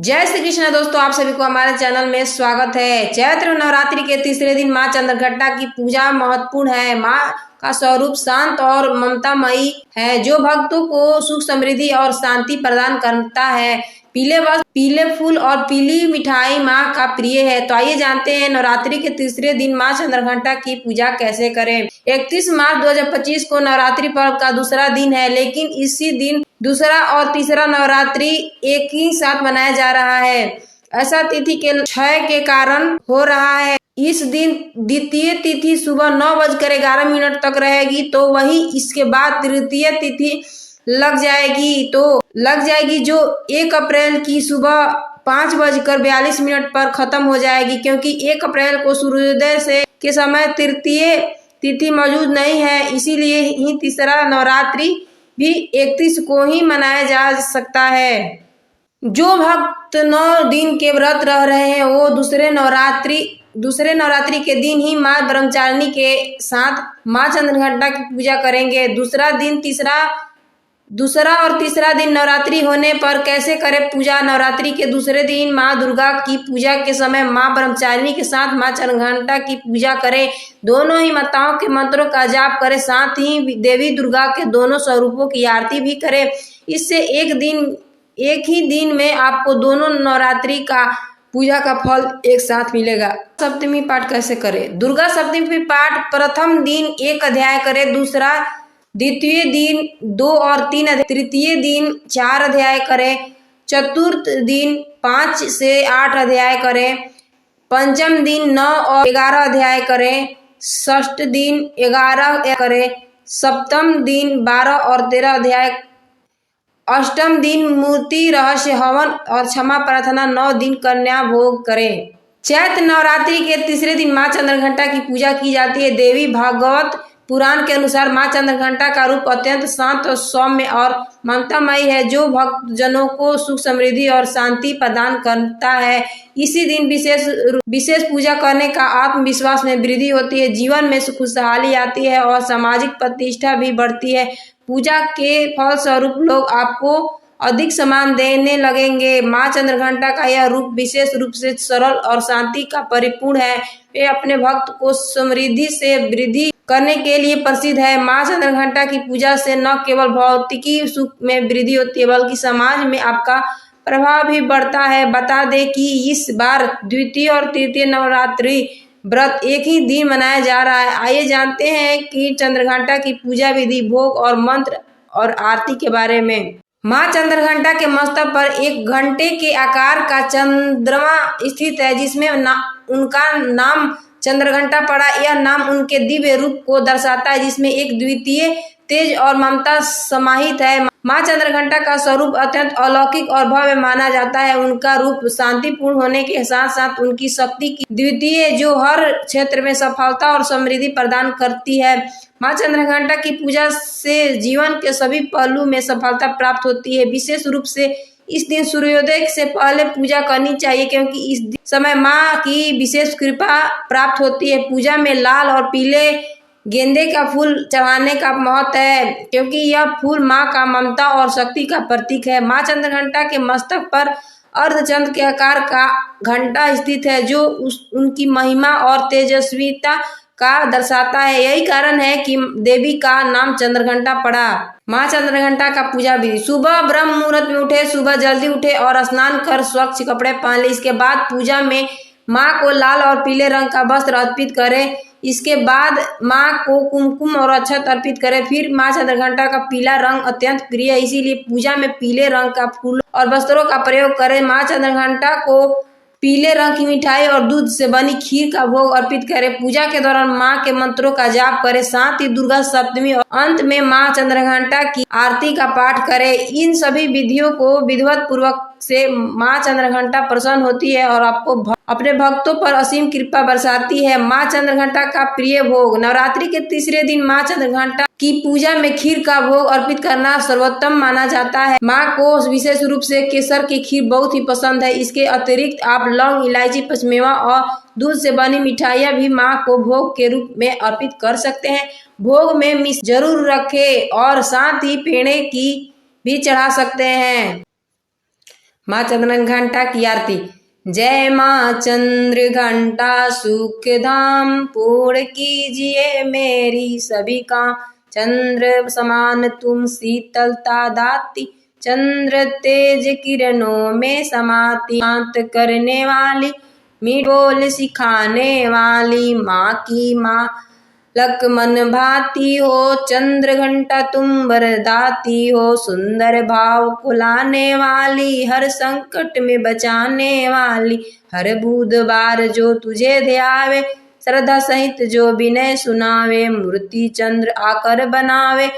जय श्री कृष्ण दोस्तों, आप सभी को हमारे चैनल में स्वागत है। चैत्र नवरात्रि के तीसरे दिन मां चंद्रघंटा की पूजा महत्वपूर्ण है। मां का स्वरूप शांत और ममतामयी है, जो भक्तों को सुख, समृद्धि और शांति प्रदान करता है। पीले वस्त्र, पीले फूल और पीली मिठाई मां का प्रिय है। तो आइए जानते हैं नवरात्रि के तीसरे दिन मां चंद्रघंटा की पूजा कैसे करें। 31 मार्च 2025 को नवरात्रि पर्व का दूसरा दिन है, लेकिन इसी दिन दूसरा और तीसरा नवरात्रि एक ही साथ मनाया जा रहा है। ऐसा तिथि के क्षय के कारण हो रहा है। इस दिन द्वितीय तिथि सुबह 9:11 तक रहेगी, तो वही इसके बाद तृतीय तिथि लग जाएगी जो 1 अप्रैल की सुबह 5:42 पर खत्म हो जाएगी, क्योंकि 1 अप्रैल को सूर्योदय से के समय तृतीय तिथि मौजूद नहीं है। इसीलिए ही तीसरा नवरात्रि भी 31 को ही मनाया जा सकता है। जो भक्त 9 दिन के व्रत रह रहे हैं वो दूसरे नवरात्रि के दिन ही मां ब्रह्मचारिणी के साथ मां चंद्रघंटा की पूजा करेंगे। दूसरा और तीसरा दिन नवरात्रि होने पर कैसे करें पूजा। नवरात्रि के दूसरे दिन मां दुर्गा की पूजा के समय मां ब्रह्मचारिणी के साथ मां चंद्रघंटा की पूजा करें। दोनों ही माताओं के मंत्रों का जाप करें, साथ ही देवी दुर्गा के दोनों स्वरूपों की आरती भी करें। इससे एक ही दिन में आपको दोनों नवरात्रि का पूजा का फल एक साथ मिलेगा। सप्तमी पाठ कैसे करें। दुर्गा सप्तमी पाठ प्रथम दिन 1 अध्याय करें, द्वितीय दिन 2 और 3 अध्याय, तृतीय दिन 4 अध्याय करें, चतुर्थ दिन 5 से 8 अध्याय करें, पंचम दिन 9 और 11 अध्याय करें, षष्ठ दिन 11 करें, सप्तम दिन 12 और 13 अध्याय, अष्टम दिन मूर्ति रहस्य हवन और क्षमा प्रार्थना, 9 दिन कन्या भोग करें। चैत्र नवरात्रि के तीसरे दिन मां चंद्रघंटा की पूजा की जाती है। देवी भागवत पुराण के अनुसार मां चंद्रघंटा का रूप अत्यंत शांत और सौम्य और ममतामयी है, जो भक्तजनों को सुख, समृद्धि और शांति प्रदान करता है। इसी दिन विशेष पूजा करने का आत्मविश्वास में वृद्धि होती है, जीवन में खुशहाली आती है और सामाजिक प्रतिष्ठा भी बढ़ती है। पूजा के फल स्वरूप लोग आपको अधिक सम्मान देने लगेंगे। मां चंद्रघंटा का यह रूप विशेष रूप से सरल और शांति का परिपूर्ण है। वे अपने भक्त को समृद्धि से वृद्धि करने के लिए प्रसिद्ध है। मां चंद्रघंटा की पूजा से न केवल भौतिकी सुख में वृद्धि होती है, बल्कि समाज में आपका प्रभाव भी बढ़ता है। बता दें कि इस बार द्वितीय और तृतीय नवरात्रि व्रत एक ही दिन मनाया जा रहा है। आइए जानते हैं कि चंद्रघंटा की पूजा विधि, भोग और मंत्र और आरती के बारे में। मां चंद्रघंटा के मस्तक पर एक घंटे के आकार का चंद्रमा स्थित है, जिसमें उनका नाम चंद्रघंटा पड़ा। यह नाम उनके दिव्य रूप को दर्शाता है, जिसमें एक द्वितीय तेज और ममता समाहित है। मां चंद्रघंटा का स्वरूप अत्यंत अलौकिक और भव्य माना जाता है। उनका रूप शांतिपूर्ण होने के साथ साथ उनकी शक्ति की द्वितीय, जो हर क्षेत्र में सफलता और समृद्धि प्रदान करती है। मां चंद्रघंटा की पूजा से जीवन के सभी पहलू में सफलता प्राप्त होती है। विशेष रूप से इस दिन सूर्योदय से पहले पूजा करनी चाहिए, क्योंकि इस समय मां की विशेष कृपा प्राप्त होती है। पूजा में लाल और पीले गेंदे का फूल चढ़ाने का महत्व है, क्योंकि यह फूल मां का ममता और शक्ति का प्रतीक है। मां चंद्रघंटा के मस्तक पर अर्धचंद्र के आकार का घंटा स्थित है, जो उनकी महिमा और तेजस्विता का दर्शाता है। यही कारण है कि देवी का नाम चंद्रघंटा पड़ा। मां चंद्रघंटा का पूजा विधि। सुबह ब्रह्म मुहूर्त में उठे, सुबह जल्दी उठे और स्नान कर स्वच्छ कपड़े पहन ले। इसके बाद पूजा में मां को लाल और पीले रंग का वस्त्र अर्पित करें। इसके बाद मां को कुमकुम और अक्षत अर्पित करें। फिर मां चंद्रघंटा का पीला रंग अत्यंत प्रिय है, इसीलिए पूजा में पीले रंग का फूल और वस्त्रों का प्रयोग करें। मां चंद्रघंटा को पीले रंग की मिठाई और दूध से बनी खीर का भोग अर्पित करें। पूजा के दौरान मां के मंत्रों का जाप करें, साथ ही दुर्गा सप्तमी और अंत में मां चंद्रघंटा की आरती का पाठ करें। इन सभी विधियों को विधिवत पूर्वक से मां चंद्रघंटा प्रसन्न होती है और आपको अपने भक्तों पर असीम कृपा बरसाती है। मां चंद्रघंटा का प्रिय भोग। नवरात्रि के तीसरे दिन मां चंद्रघंटा की पूजा में खीर का भोग अर्पित करना सर्वोत्तम माना जाता है। मां को विशेष रूप से केसर की खीर बहुत ही पसंद है। इसके अतिरिक्त आप लौंग, इलायची, पचमेवा और दूध से बनी मिठाइयाँ भी मां को भोग के रूप में अर्पित कर सकते हैं। भोग में मिश्री जरूर रखें और साथ ही पेड़े की भी चढ़ा सकते हैं। माँ चंद्र घंटा की आरती। जय माँ चंद्र घंटा सुख धाम, पूर्ण कीजिए मेरी सभी काम। चंद्र समान तुम शीतलता दाती, चंद्र तेज किरणों में समाती। शांत करने वाली, मीठ बोल सिखाने वाली, माँ की माँ लक मन भाती हो। चंद्र घंटा तुम वरदाती हो, सुंदर भाव को लाने वाली, हर संकट में बचाने वाली। हर बुधवार जो तुझे ध्यावे, श्रद्धा सहित जो विनय सुनावे, मूर्ति चंद्र आकर बनावे,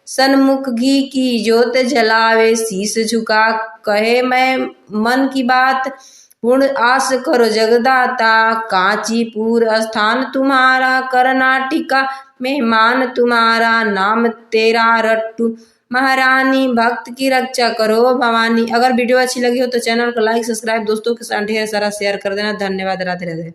सन्मुख घी की ज्योत जलावे। शीश झुका कहे मैं मन की बात, पूर्ण आस करो जगदाता। कांचीपुर स्थान तुम्हारा, कर्नाटिका मेहमान तुम्हारा, नाम तेरा रट्टू महारानी, भक्त की रक्षा करो भवानी। अगर वीडियो अच्छी लगी हो तो चैनल को लाइक सब्सक्राइब दोस्तों के साथ ढेर सारा शेयर कर देना। धन्यवाद। राधे राधे।